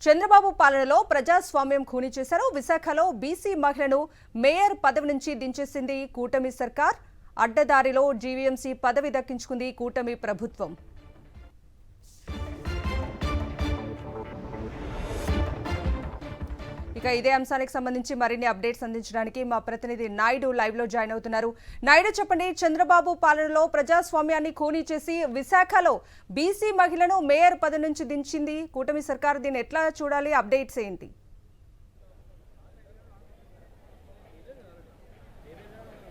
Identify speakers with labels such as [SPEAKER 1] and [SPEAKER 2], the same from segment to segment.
[SPEAKER 1] చంద్రబాబు పాలనలో ప్రజాస్వామ్యం ఖూనీ చేశారు. విశాఖలో బీసీ మహిళను మేయర్ పదవి నుంచి దించేసింది కూటమి సర్కార్. అడ్డదారిలో జీవీఎంసీ పదవి దక్కించుకుంది కూటమి ప్రభుత్వం. ఇక ఇదే అంశానికి సంబంధించి మరిన్ని అప్డేట్స్ అందించడానికి మా ప్రతినిధి నాయుడు లైవ్ లో జాయిన్ అవుతున్నారు. నాయుడు, చెప్పండి, చంద్రబాబు పాలనలో ప్రజాస్వామ్యాన్ని ఖూనీ చేసి విశాఖలో బీసీ మహిళను మేయర్ పదవి నుంచి దించింది కూటమి సర్కార్. దీన్ని ఎట్లా చూడాలి? అప్డేట్స్ ఏంటి?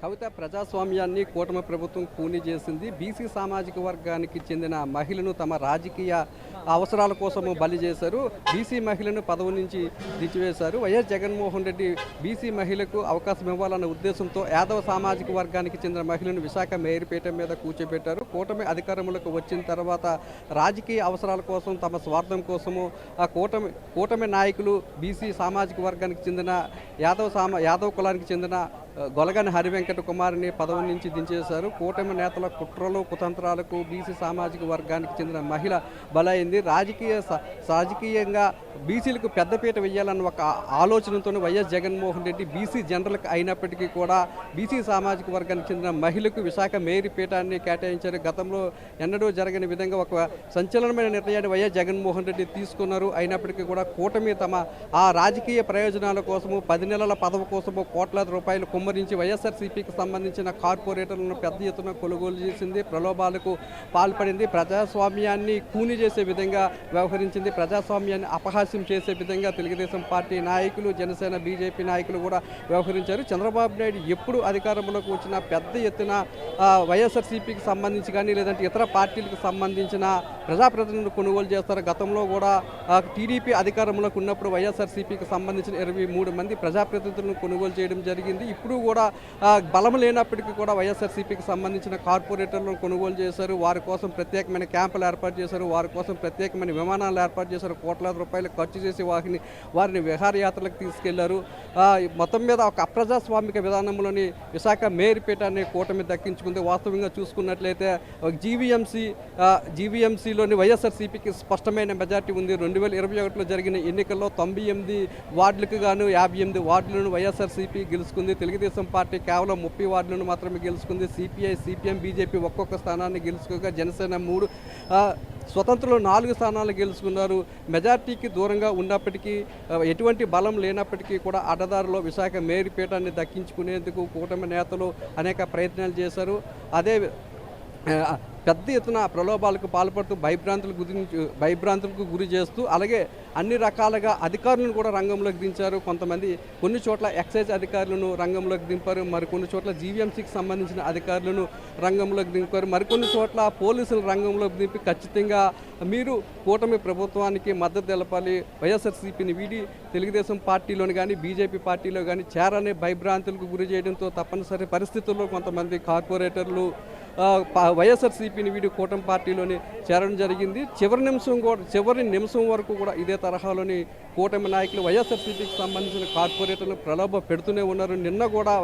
[SPEAKER 2] కవిత, ప్రజాస్వామ్యాన్ని కూటమి ప్రభుత్వం ఖూనీ చేసింది. బీసీ సామాజిక వర్గానికి చెందిన మహిళను తమ రాజకీయ అవసరాల కోసము బలి చేశారు. బీసీ మహిళను పదవి నుంచి దించివేశారు. వైఎస్ జగన్మోహన్ రెడ్డి బీసీ మహిళకు అవకాశం ఇవ్వాలన్న ఉద్దేశంతో యాదవ సామాజిక వర్గానికి చెందిన మహిళను విశాఖ మేయర్పేట మీద కూర్చోబెట్టారు. కూటమి అధికారంలోకి వచ్చిన తర్వాత రాజకీయ అవసరాల కోసం, తమ స్వార్థం కోసము ఆ కూటమి నాయకులు బీసీ సామాజిక వర్గానికి చెందిన యాదవ కులానికి చెందిన గొలగని హరివెంకట కుమార్ని పదవి నుంచి దించేశారు. కూటమి నేతల కుట్రలు కుతంత్రాలకు బీసీ సామాజిక వర్గానికి చెందిన మహిళ బలైంది. రాజకీయంగా బీసీలకు పెద్దపీట వేయాలన్న ఒక ఆలోచనతో వైఎస్ జగన్మోహన్ రెడ్డి బీసీ జనరల్కి అయినప్పటికీ కూడా బీసీ సామాజిక వర్గానికి చెందిన మహిళకు విశాఖ మేయర్ పీఠాన్ని కేటాయించారు. గతంలో ఎన్నడూ జరగని విధంగా ఒక సంచలనమైన నిర్ణయాన్ని వైఎస్ జగన్మోహన్ రెడ్డి తీసుకున్నారు. అయినప్పటికీ కూడా కూటమి తమ ఆ రాజకీయ ప్రయోజనాల కోసము 10 నెలల పదవి కోసము కోట్లాది రూపాయలు కుమ్మరించి వైఎస్ఆర్సీపీకి సంబంధించిన కార్పొరేటర్లను పెద్ద ఎత్తున కొనుగోలు చేసింది. ప్రలోభాలకు పాల్పడింది. ప్రజాస్వామ్యాన్ని ఖూనీ చేసే విధంగా వ్యవహరించింది. ప్రజాస్వామ్యాన్ని అపహాస్యం చేసే విధంగా తెలుగుదేశం పార్టీ నాయకులు, జనసేన, బీజేపీ నాయకులు కూడా వ్యవహరించారు. చంద్రబాబు నాయుడు ఎప్పుడు అధికారంలోకి వచ్చిన పెద్ద ఎత్తున వైఎస్ఆర్సీపీకి సంబంధించి కానీ లేదంటే ఇతర పార్టీలకు సంబంధించిన ప్రజాప్రతినిధులు కొనుగోలు చేస్తారు. గతంలో కూడా టీడీపీ అధికారంలోకి ఉన్నప్పుడు వైఎస్ఆర్సీపీకి సంబంధించిన 23 మంది ప్రజాప్రతినిధులను కొనుగోలు చేయడం జరిగింది. ఇప్పుడు కూడా బలం లేనప్పటికీ కూడా వైఎస్ఆర్సీపీకి సంబంధించిన కార్పొరేటర్లను కొనుగోలు చేశారు. వారి కోసం ప్రత్యేకమైన క్యాంపులు ఏర్పాటు చేశారు. వారి కోసం ప్రత్యేకమైన విమానాలు ఏర్పాటు చేశారు. కోట్లాది రూపాయలు ఖర్చు చేసి వారిని విహారయాత్రలకు తీసుకెళ్లారు. మొత్తం మీద ఒక అప్రజాస్వామిక విధానంలోని విశాఖ మేయర్ పీఠాన్ని కూటమి దక్కించుకుంది. వాస్తవంగా చూసుకున్నట్లయితే జీవీఎంసీలోని వైఎస్ఆర్సీపీకి స్పష్టమైన మెజార్టీ ఉంది. 2021లో జరిగిన ఎన్నికల్లో 98 వార్డులకు గాను 58 వార్డులను వైఎస్ఆర్సీపీ గెలుచుకుంది. తెలుగుదేశం పార్టీ కేవలం 30 వార్డులను మాత్రమే గెలుచుకుంది. సిపిఐ, సిపిఎం, బీజేపీ ఒక్కొక్క స్థానాన్ని గెలుచుకోగా జనసేన 3, స్వతంత్రులు 4 స్థానాలు గెలుచుకున్నారు. మెజార్టీకి దూరంగా ఉన్నప్పటికీ, ఎటువంటి బలం లేనప్పటికీ కూడా అడ్డదారిలో విశాఖ మేయర్ పీఠాన్ని దక్కించుకునేందుకు కూటమి నేతలు అనేక ప్రయత్నాలు చేశారు. అదే పెద్ద ఎత్తున ప్రలోభాలకు పాల్పడుతూ భయభ్రాంతులకు గురి చేస్తూ, అలాగే అన్ని రకాలుగా అధికారులను కూడా రంగంలోకి దించారు. కొంతమంది కొన్ని చోట్ల ఎక్సైజ్ అధికారులను రంగంలోకి దింపారు. మరికొన్ని చోట్ల జీవీఎంసీకి సంబంధించిన అధికారులను రంగంలోకి దింపారు. మరికొన్ని చోట్ల పోలీసులు రంగంలోకి దింపి ఖచ్చితంగా మీరు కూటమి ప్రభుత్వానికి మద్దతు తెలపాలి, వైఎస్ఆర్సీపీని వీడి తెలుగుదేశం పార్టీలోని కానీ బీజేపీ పార్టీలో కానీ చేరనే భయభ్రాంతులకు గురి చేయడంతో తప్పనిసరి పరిస్థితుల్లో కొంతమంది కార్పొరేటర్లు వైఎస్ఆర్సీపీని వీడి కూటమి పార్టీలోని చేరడం జరిగింది. చివరి నిమిషం వరకు కూడా ఇదే తరహాలోని కూటమి నాయకులు వైఎస్ఆర్సీపీకి సంబంధించిన కార్పొరేటర్లు ప్రలోభ పెడుతూనే ఉన్నారు. నిన్న కూడా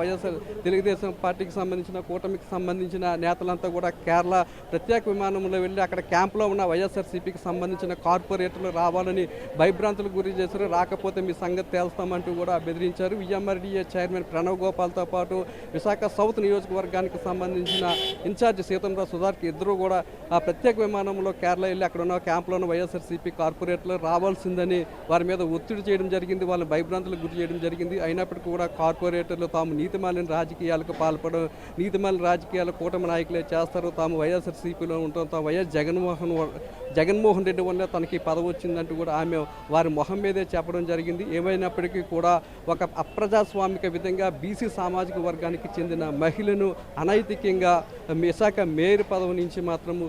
[SPEAKER 2] తెలుగుదేశం పార్టీకి సంబంధించిన కూటమికి సంబంధించిన నేతలంతా కూడా కేరళ ప్రత్యేక విమానంలో వెళ్ళి అక్కడ క్యాంపులో ఉన్న వైఎస్ఆర్సీపీకి సంబంధించిన కార్పొరేటర్లు రావాలని భయభ్రాంతులకు గురి చేశారు. రాకపోతే మీ సంగతి తేల్స్తామంటూ కూడా బెదిరించారు. విఎంఆర్డీఏ చైర్మన్ ప్రణవ్ గోపాల్తో పాటు విశాఖ సౌత్ నియోజకవర్గానికి సంబంధించిన ఇన్ఛార్జ్ సీతంరావు సుధార్కి ఇద్దరు కూడా ఆ ప్రత్యేక విమానంలో కేరళ వెళ్ళి అక్కడ ఉన్న క్యాంపులోని వైఎస్ఆర్సీపీ కార్పొరేటర్లు రావాల్సిందని వారి మీద ఒత్తిడి చేయడం జరిగింది. వాళ్ళని భయభ్రాంతులకు గురి చేయడం జరిగింది. అయినప్పటికీ కూడా కార్పొరేటర్లు తాము నీతిమాలిన రాజకీయాలకు పాల్పడడం, నీతిమాలిన రాజకీయాలు కూటమి నాయకులే చేస్తారు, తాము వైఎస్ఆర్సీపీలో ఉంటాం, తాము వైఎస్ జగన్మోహన్ రెడ్డి వల్ల తనకి పదవి వచ్చిందంటూ కూడా ఆమె వారి మొహం మీదే చెప్పడం జరిగింది. ఏమైనప్పటికీ కూడా ఒక అప్రజాస్వామిక విధంగా బీసీ సామాజిక వర్గానికి చెందిన మహిళను అనైతికంగా విశాఖ మేయర్ పదవి నుంచి మాత్రము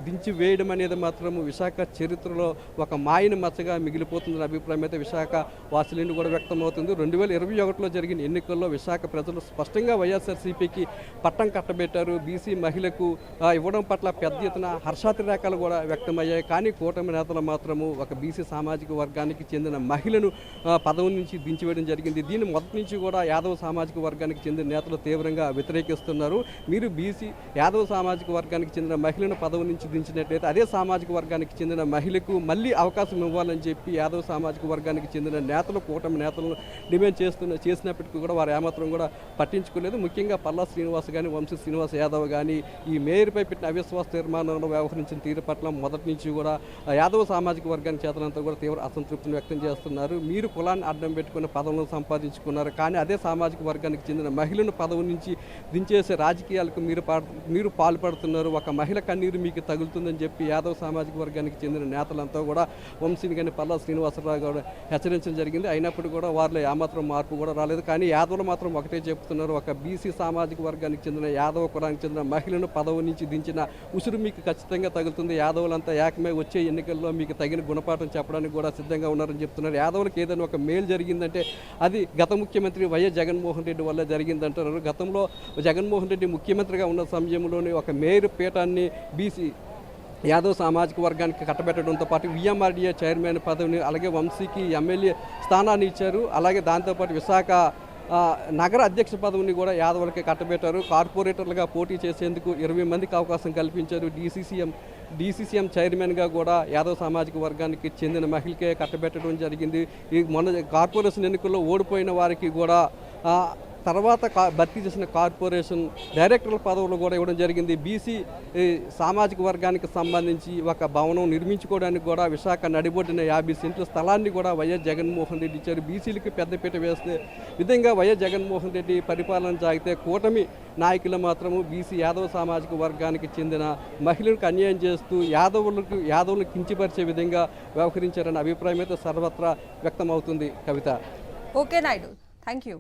[SPEAKER 2] దించివేయడం అనేది మాత్రము విశాఖ చరిత్రలో ఒక మాయన మచ్చగా మిగిలిపోతుందన్న అభిప్రాయం అయితే విశాఖ వాసుల కూడా వ్యక్తమవుతుంది. 2021లో జరిగిన ఎన్నికల్లో విశాఖ ప్రజలు స్పష్టంగా వైఎస్ఆర్సీపీకి పట్టం కట్టబెట్టారు. బీసీ మహిళకు ఇవ్వడం పట్ల పెద్ద ఎత్తున హర్షాతిరేకాలు కూడా వ్యక్తమయ్యాయి. కానీ కూటమి నేతలు మాత్రము ఒక బీసీ సామాజిక వర్గానికి చెందిన మహిళను పదవి నుంచి దించివేయడం జరిగింది. దీన్ని మొదటి నుంచి కూడా యాదవ సామాజిక వర్గానికి చెందిన నేతలు తీవ్రంగా వ్యతిరేకిస్తున్నారు. మీరు బీసీ యాదవ సామాజిక వర్గానికి చెందిన మహిళను పదవి నుంచి దించినట్లయితే అదే సామాజిక వర్గానికి చెందిన మహిళకు మళ్ళీ అవకాశం ఇవ్వాలని చెప్పి యాదవ సామాజిక వర్గానికి చెందిన నేతలు కూటమి నేతలను డిమాండ్ చేసినప్పటికీ కూడా వారు ఏమాత్రం కూడా పట్టించుకోలేదు. ముఖ్యంగా పల్లా శ్రీనివాస్ కానీ వంశీ శ్రీనివాస్ యాదవ్ కానీ ఈ మేయర్పై పెట్టిన అవిశ్వాస తీర్మానంలో వ్యవహరించిన తీరు పట్ల మొదటి నుంచి కూడా యాదవ సామాజిక వర్గానికి చేతనంతా కూడా తీవ్ర అసంతృప్తిని వ్యక్తం చేస్తున్నారు. మీరు కులాన్ని అడ్డం పెట్టుకుని పదవులను సంపాదించుకున్నారు, కానీ అదే సామాజిక వర్గానికి చెందిన మహిళను పదవి నుంచి దించేసే రాజకీయాలకు మీరు పాల్పడుతున్నారు. ఒక మహిళ కన్నీరు మీకు తగులుతుందని చెప్పి యాదవ సామాజిక వర్గానికి చెందిన నేతలంతా కూడా వంశీని కానీ పల్లా శ్రీనివాసరావు కూడా హెచ్చరించడం జరిగింది. అయినప్పుడు కూడా వారిలో ఏమాత్రం మార్పు కూడా రాలేదు. కానీ యాదవులు మాత్రం ఒకటే చెప్తున్నారు, ఒక బీసీ సామాజిక వర్గానికి చెందిన యాదవ కులానికి చెందిన మహిళను పదవి నుంచి దించిన ఉసురు మీకు ఖచ్చితంగా తగులుతుంది. యాదవులంతా ఏకమై వచ్చే ఎన్నికల్లో మీకు తగిన గుణపాఠం చెప్పడానికి కూడా సిద్ధంగా ఉన్నారని చెప్తున్నారు. యాదవులకు ఏదైనా ఒక మేలు జరిగిందంటే అది గత ముఖ్యమంత్రి వైఎస్ జగన్మోహన్ రెడ్డి వల్ల జరిగిందంటున్నారు. గతంలో జగన్మోహన్ రెడ్డి ముఖ్యమంత్రిగా ఉన్న సమయంలోనే ఒక మేయర్ పీఠాన్ని బీసీ యాదవ్ సామాజిక వర్గానికి కట్టబెట్టడంతో పాటు విఎంఆర్డీఏ చైర్మన్ పదవిని, అలాగే వంశీకి ఎమ్మెల్యే స్థానాన్ని ఇచ్చారు. అలాగే దాంతోపాటు విశాఖ నగర అధ్యక్ష పదవిని కూడా యాదవులకే కట్టబెట్టారు. కార్పొరేటర్లుగా పోటీ చేసేందుకు 20 మందికి అవకాశం కల్పించారు. డీసీసీఎం చైర్మన్గా కూడా యాదవ్ సామాజిక వర్గానికి చెందిన మహిళకే కట్టబెట్టడం జరిగింది. ఈ మొన్న కార్పొరేషన్ ఎన్నికల్లో ఓడిపోయిన వారికి కూడా తర్వాత భర్తీ చేసిన కార్పొరేషన్ డైరెక్టర్ల పదవులు కూడా ఇవ్వడం జరిగింది. బీసీ సామాజిక వర్గానికి సంబంధించి ఒక భవనం నిర్మించుకోవడానికి కూడా విశాఖ నడిబొడ్డిన 50 సెంట్ల స్థలాన్ని కూడా వైఎస్ జగన్మోహన్ రెడ్డి ఇచ్చారు. బీసీలకి పెద్దపీట వేస్తే విధంగా వైఎస్ జగన్మోహన్ రెడ్డి పరిపాలన సాగితే కూటమి నాయకులు మాత్రము బీసీ యాదవ సామాజిక వర్గానికి చెందిన మహిళలకు అన్యాయం చేస్తూ యాదవులను కించపరిచే విధంగా వ్యవహరించారన్న అభిప్రాయం అయితే సర్వత్రా వ్యక్తమవుతుంది. Kavitha.
[SPEAKER 1] Okay Naidu, thank you.